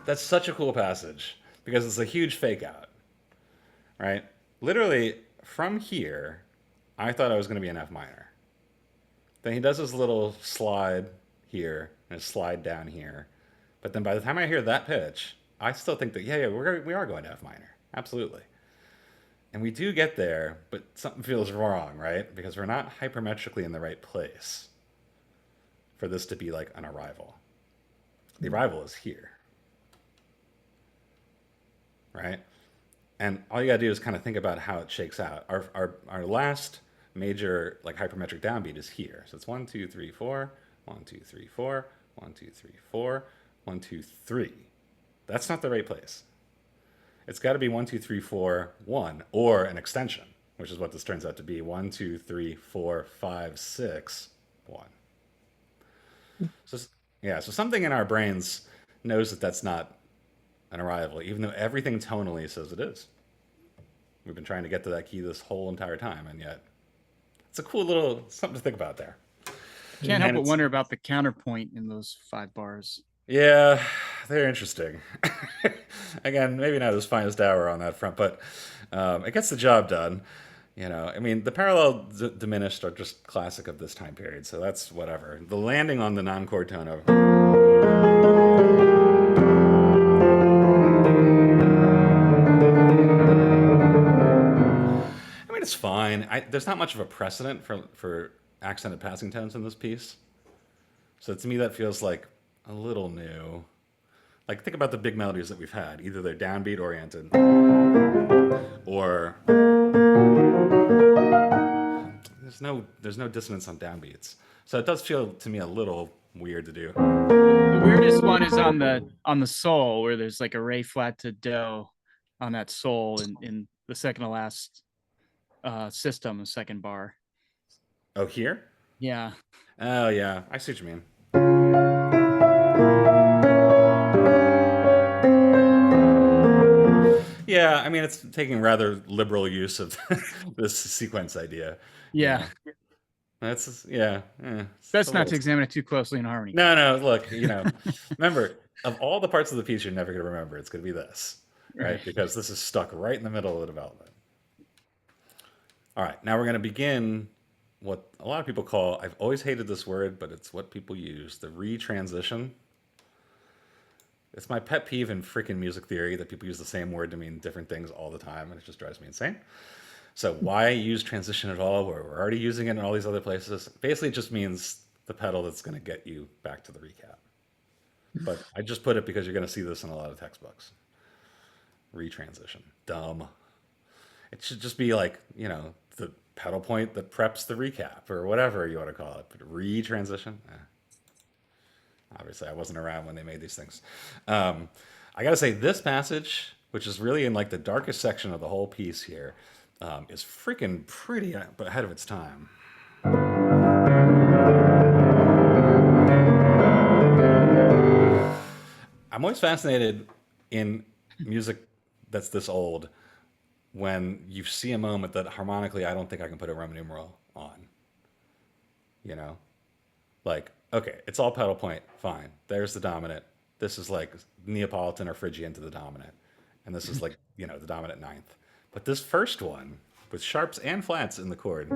That's such a cool passage because it's a huge fake out, right? Literally, from here, I thought I was going to be in F minor. Then he does his little slide here and a slide down here. But then by the time I hear that pitch, I still think that, yeah, we are going to F minor. Absolutely. And we do get there, but something feels wrong, right? Because we're not hypermetrically in the right place for this to be like an arrival. The arrival is here. Right? And all you gotta do is kind of think about how it shakes out. Our last major like hypermetric downbeat is here. So it's 1, 2, 3, 4, 1, 2, 3, 4, 1, 2, 3, 4, 1, 2, 3. That's not the right place. It's got to be 1, 2, 3, 4, 1, or an extension, which is what this turns out to be. 1, 2, 3, 4, 5, 6, 1. So yeah, so something in our brains knows that that's not an arrival, even though everything tonally says it is. We've been trying to get to that key this whole entire time, and yet it's a cool little something to think about there. Can't help but wonder about the counterpoint in those 5 bars. Yeah, they're interesting. Again, maybe not his finest hour on that front, but it gets the job done. You know, I mean, the parallel diminished are just classic of this time period, so that's whatever. The landing on the non-chord tone of it's fine. There's not much of a precedent for accented passing tones in this piece. So to me, that feels like a little new. Like, think about the big melodies that we've had. Either they're downbeat oriented or there's no dissonance on downbeats. So it does feel to me a little weird to do. The weirdest one is on the sol, where there's like a re flat to do on that sol in the second to last system, the second bar. Oh, here? Yeah. Oh, yeah. I see what you mean. Yeah, I mean, it's taking rather liberal use of this sequence idea. Yeah. You know? That's, yeah. Best not to examine it too closely in harmony. No, look, remember, of all the parts of the piece you're never going to remember, it's going to be this, right? Because this is stuck right in the middle of the development. All right, now we're going to begin what a lot of people call, I've always hated this word, but it's what people use, the retransition. It's my pet peeve in freaking music theory that people use the same word to mean different things all the time, and it just drives me insane. So why use transition at all where we're already using it in all these other places? Basically, it just means the pedal that's going to get you back to the recap. But I just put it because you're going to see this in a lot of textbooks. Retransition. Dumb. It should just be like, the pedal point that preps the recap or whatever you want to call it. But retransition? Obviously, I wasn't around when they made these things. I got to say, this passage, which is really in like the darkest section of the whole piece here, is freaking pretty ahead of its time. I'm always fascinated in music that's this old when you see a moment that harmonically I don't think I can put a Roman numeral on. Like, okay, it's all pedal point, fine. There's the dominant. This is like Neapolitan or Phrygian to the dominant. And this is like, the dominant ninth. But this first one, with sharps and flats in the chord,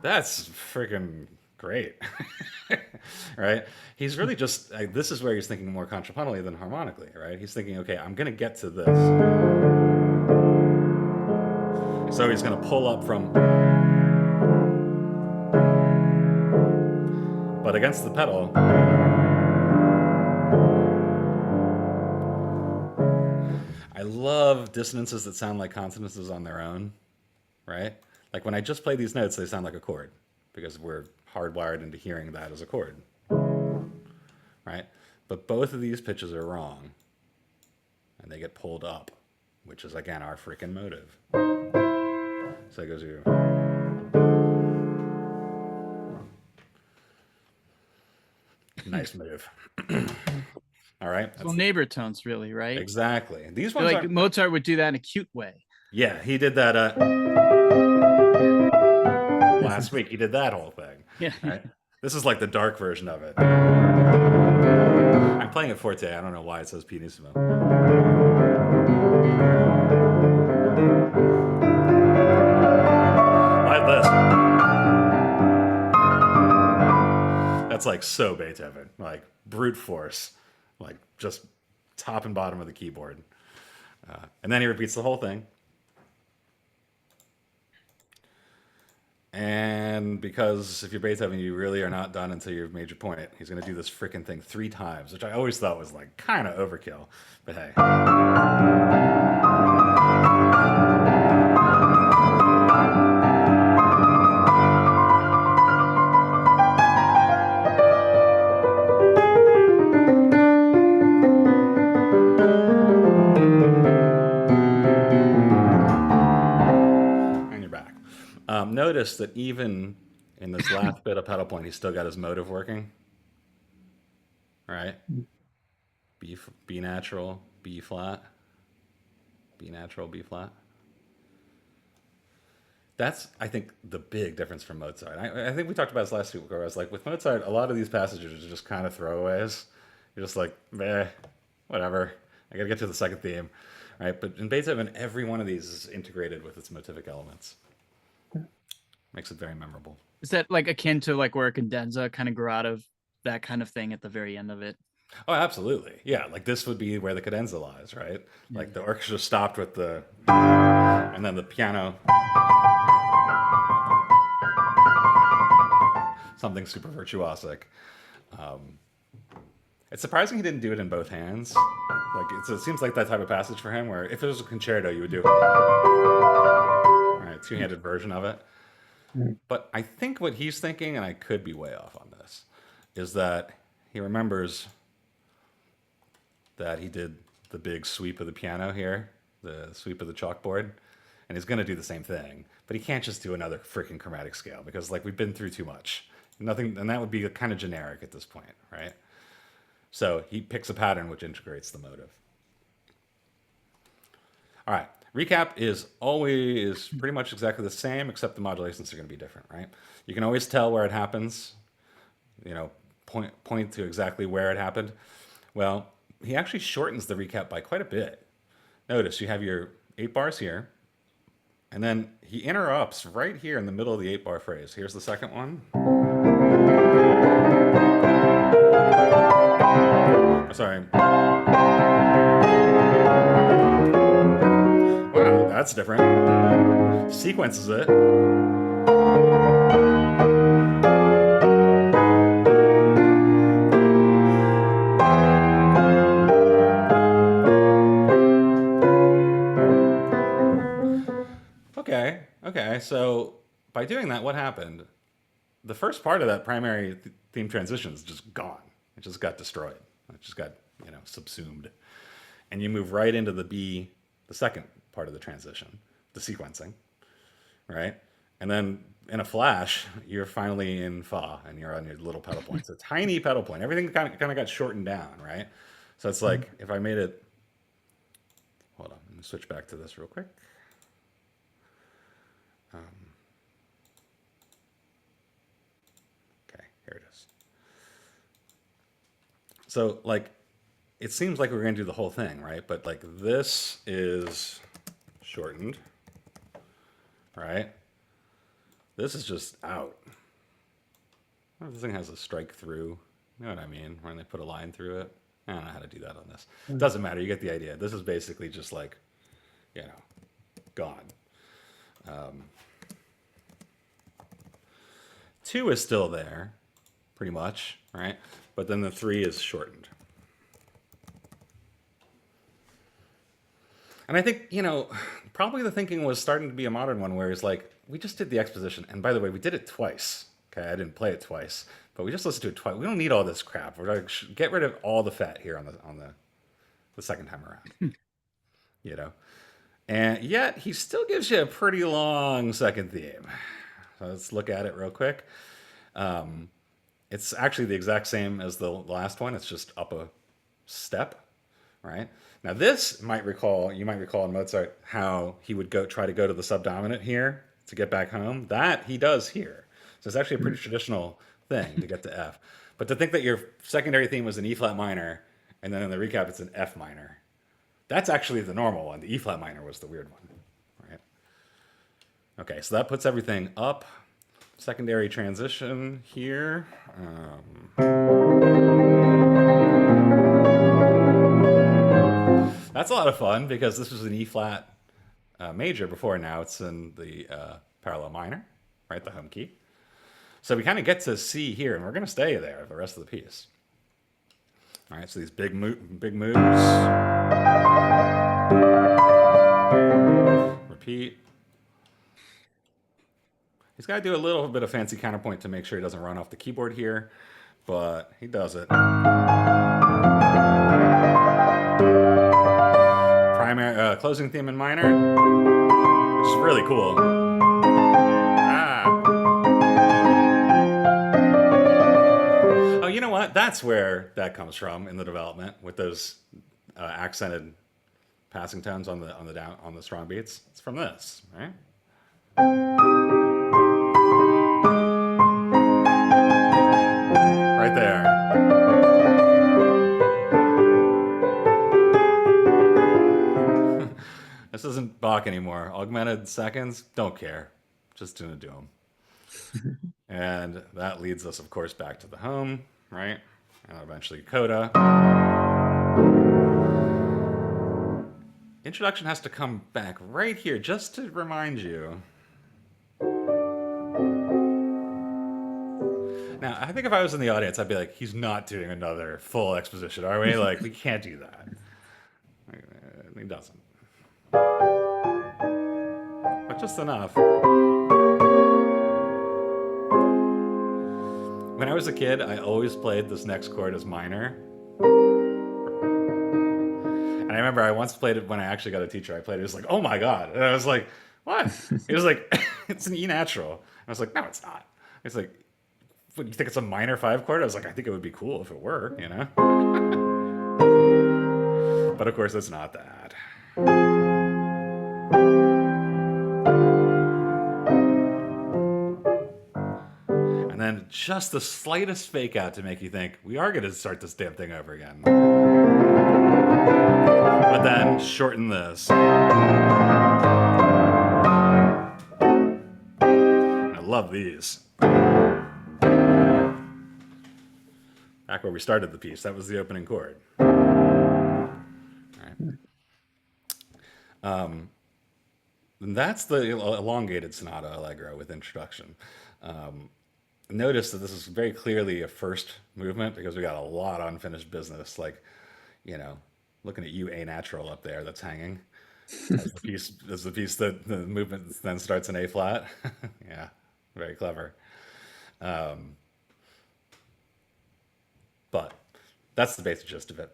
that's freaking great. Right? He's really just, this is where he's thinking more contrapuntally than harmonically, right? He's thinking, okay, I'm going to get to this. So he's going to pull up from, but against the pedal, love dissonances that sound like consonances on their own, right? Like when I just play these notes, they sound like a chord because we're hardwired into hearing that as a chord, right? But both of these pitches are wrong and they get pulled up, which is again our freaking motive. So it goes here. Nice move. All right. Well, neighbor tones, really, right? Exactly. These ones like Mozart would do that in a cute way. Yeah, he did that last week. He did that whole thing. Yeah. Right? This is like the dark version of it. I'm playing it forte. I don't know why it says pianissimo. Like this. That's like so Beethoven. Like brute force. Like just top and bottom of the keyboard. And then he repeats the whole thing. And because if you're Beethoven, you really are not done until you've made your point. He's going to do this freaking thing 3 times, which I always thought was like kind of overkill. But hey. Notice that even in this last bit of pedal point, he's still got his motive working. All right. B natural, B flat, B natural, B flat. That's, I think, the big difference from Mozart. I think we talked about this last week where I was like, with Mozart, a lot of these passages are just kind of throwaways. You're just like, meh, whatever. I got to get to the second theme. Right? But in Beethoven, every one of these is integrated with its motivic elements. Makes it very memorable. Is that like akin to like where a cadenza kind of grew out of that kind of thing at the very end of it? Oh, absolutely. Yeah, like this would be where the cadenza lies, right? Yeah. Like the orchestra stopped with the, and then the piano, something super virtuosic. It's surprising he didn't do it in both hands. Like it seems like that type of passage for him, where if it was a concerto, you would do, right, 2-handed version of it. But I think what he's thinking, and I could be way off on this, is that he remembers that he did the big sweep of the piano here, the sweep of the chalkboard, and he's going to do the same thing. But he can't just do another freaking chromatic scale because, like, we've been through too much. Nothing, and that would be kind of generic at this point, right? So he picks a pattern which integrates the motive. All right. Recap is always pretty much exactly the same, except the modulations are going to be different, right? You can always tell where it happens, you know, point to exactly where it happened. Well, he actually shortens the recap by quite a bit. Notice you have your 8 bars here, and then he interrupts right here in the middle of the 8-bar phrase. Here's the second one. Oh, sorry. Wow, that's different. Sequences it. Okay, so by doing that, what happened? The first part of that primary theme transition is just gone. It just got destroyed. It just got, you know, subsumed. And you move right into the second part of the transition, the sequencing, right? And then in a flash, you're finally in fa, and you're on your little pedal point. It's a tiny pedal point. Everything kind of got shortened down, right? So it's like if I made it, hold on, let me switch back to this real quick. Okay, here it is. So like, it seems like we're going to do the whole thing, right? But like this is shortened, right? This is just out. What if this thing has a strike through? You know what I mean? When they put a line through it. I don't know how to do that on this. It doesn't matter. You get the idea. This is basically just like, you know, gone. 2 is still there, pretty much, right? But then the 3 is shortened. And I think, probably the thinking was starting to be a modern one where it's like, we just did the exposition. And by the way, we did it twice. Okay, I didn't play it twice, but we just listened to it twice. We don't need all this crap. We're like, get rid of all the fat here on the second time around. you know? And yet, he still gives you a pretty long second theme. So let's look at it real quick. It's actually the exact same as the last one. It's just up a step, right? Now this you might recall in Mozart how he would try to go to the subdominant here to get back home. That he does here. So it's actually a pretty traditional thing to get to F. But to think that your secondary theme was an E flat minor, and then in the recap it's an F minor, that's actually the normal one. The E flat minor was the weird one, right? Okay, so that puts everything up. Secondary transition here. That's a lot of fun because this was an E flat major before. Now it's in the parallel minor, right? The home key. So we kind of get to C here, and we're going to stay there the rest of the piece. All right, so these big moves. Repeat. He's got to do a little bit of fancy counterpoint to make sure he doesn't run off the keyboard here, but he does it. Primary closing theme in minor, which is really cool. Oh, you know what? That's where that comes from in the development with those accented passing tones on the strong beats. It's from this, right? Right there. This isn't Bach anymore. Augmented seconds, don't care. Just gonna do them. And that leads us, of course, back to the home, right? And eventually coda. Introduction has to come back right here just to remind you. Now, I think if I was in the audience, I'd be like, he's not doing another full exposition, are we? Like, we can't do that. He doesn't. But just enough. When I was a kid, I always played this next chord as minor. And I remember I once played it when I actually got a teacher. I played it. It was like, oh my God. And I was like, what? It was like, it's an E natural. I was like, no, it's not. It's like, what, you think it's a minor 5 chord? I was like, I think it would be cool if it were, But of course, it's not that. And then just the slightest fake out to make you think, we are going to start this damn thing over again. But then shorten this. I love these. Back where we started the piece, that was the opening chord. All right. And that's the elongated Sonata Allegro with introduction. Notice that this is very clearly a first movement because we got a lot of unfinished business, like, looking at you, A natural up there that's hanging. As the piece that the movement then starts in A flat. Yeah, very clever. But that's the basic gist of it.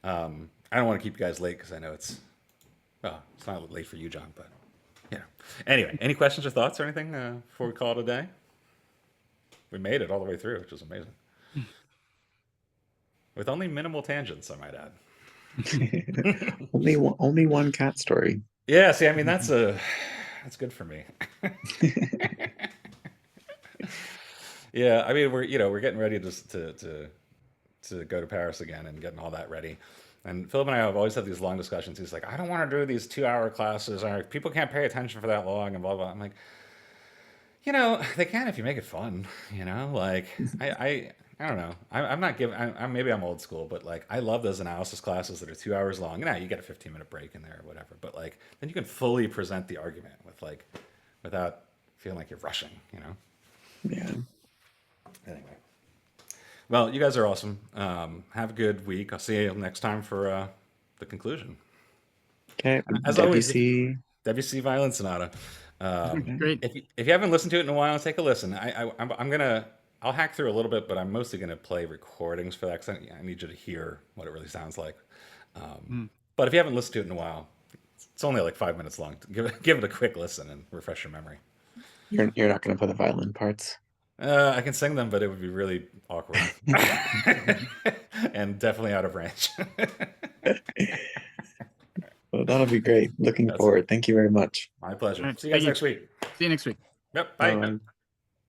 I don't want to keep you guys late because I know it's not late for you, John, but Anyway, any questions or thoughts or anything before we call it a day? We made it all the way through, which is amazing. With only minimal tangents, I might add. only one cat story. Yeah, see, I mean that's good for me. Yeah, I mean we're getting ready to go to Paris again and getting all that ready. And Philip and I have always had these long discussions. He's like, I don't want to do these 2-hour classes. People can't pay attention for that long and blah, blah. I'm like, they can if you make it fun, Like, I don't know. I'm not giving, maybe I'm old school, but like, I love those analysis classes that are 2 hours long. You get a 15-minute break in there or whatever. But like, then you can fully present the argument without feeling like you're rushing, Yeah. Anyway. Well, you guys are awesome. Have a good week. I'll see you next time for the conclusion. Okay. As Debussy. always, Debussy Violin Sonata. Great. If you haven't listened to it in a while, take a listen. I'll hack through a little bit, but I'm mostly gonna play recordings for that because I need you to hear what it really sounds like. But if you haven't listened to it in a while, it's only like 5 minutes long. Give it a quick listen and refresh your memory. You're not going to play the violin parts? I can sing them, but it would be really awkward and definitely out of range. Well, that'll be great. Looking forward. Thank you very much. My pleasure. Right. See you guys Thank you. next week. See you next week. Yep. Bye. Bye.